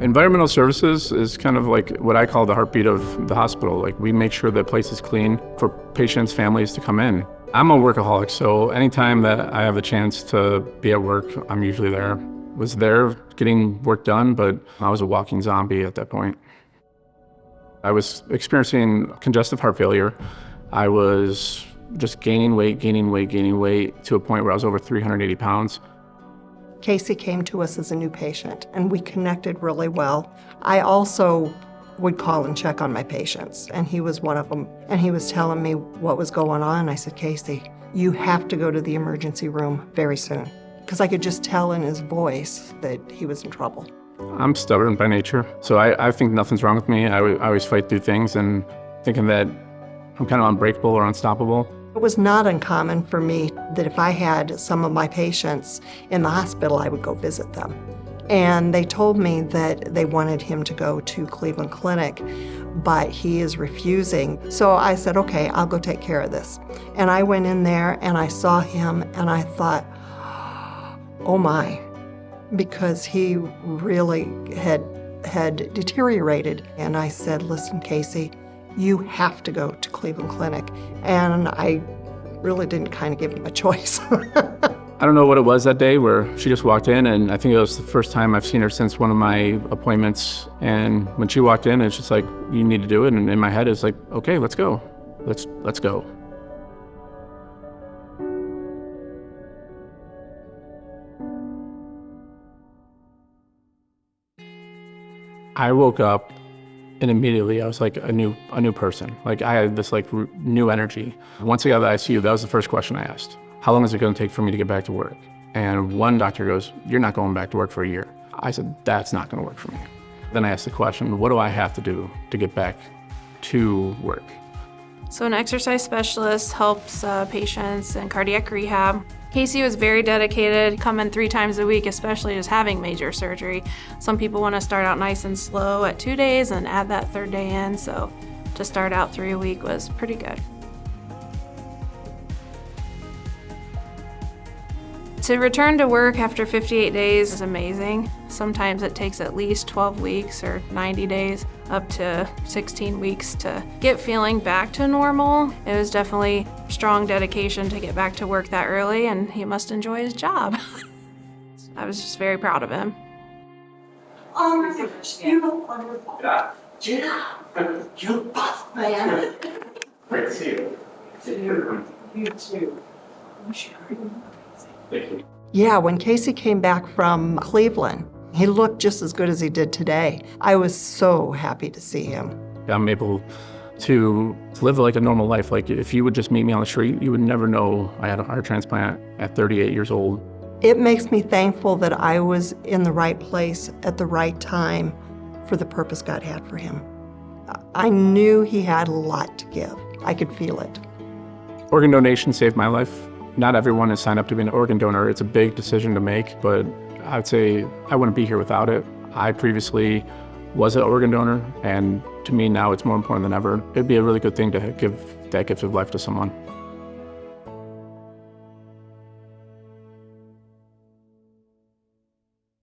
Environmental services is kind of like what I call the heartbeat of the hospital. Like, we make sure the place is clean for patients, families to come in. I'm a workaholic, so anytime that I have a chance to be at work, I'm usually there. Was there getting work done, but I was a walking zombie at that point. I was experiencing congestive heart failure. I was just gaining weight to a point where I was over 380 pounds. Casey came to us as a new patient, and we connected really well. I also would call and check on my patients, and he was one of them. And he was telling me what was going on. I said, Casey, you have to go to the emergency room very soon, because I could just tell in his voice that he was in trouble. I'm stubborn by nature, so I think nothing's wrong with me. I always fight through things and thinking that I'm kind of unbreakable or unstoppable. It was not uncommon for me that if I had some of my patients in the hospital, I would go visit them. And they told me that they wanted him to go to Cleveland Clinic, but he is refusing. So I said, okay, I'll go take care of this. And I went in there and I saw him and I thought, oh my, because he really had deteriorated. And I said, listen, Casey, you have to go to Cleveland Clinic. And I really didn't kind of give him a choice. I don't know what it was that day where she just walked in, and I think it was the first time I've seen her since one of my appointments. And when she walked in, it's just like, you need to do it. And in my head, it's like, okay, let's go. Let's go. I woke up and immediately I was like a new person. Like, I had this new energy. Once I got out of the ICU, that was the first question I asked. How long is it going to take for me to get back to work? And one doctor goes, you're not going back to work for a year. I said, that's not going to work for me. Then I asked the question, what do I have to do to get back to work? So an exercise specialist helps patients in cardiac rehab. Casey was very dedicated, coming 3 times a week, especially just having major surgery. Some people want to start out nice and slow at 2 days and add that 3rd day in, so to start out 3 a week was pretty good. To return to work after 58 days is amazing. Sometimes it takes at least 12 weeks or 90 days, up to 16 weeks to get feeling back to normal. It was definitely strong dedication to get back to work that early, and he must enjoy his job. I was just very proud of him. You look wonderful. Yeah. You buff man. Great to see you. You too. Thank you. Yeah, when Casey came back from Cleveland, he looked just as good as he did today. I was so happy to see him. I'm able to live like a normal life. Like, if you would just meet me on the street, you would never know I had a heart transplant at 38 years old. It makes me thankful that I was in the right place at the right time for the purpose God had for him. I knew he had a lot to give. I could feel it. Organ donation saved my life. Not everyone is signed up to be an organ donor. It's a big decision to make, but I'd say I wouldn't be here without it. I previously was an organ donor, and to me now it's more important than ever. It'd be a really good thing to give that gift of life to someone.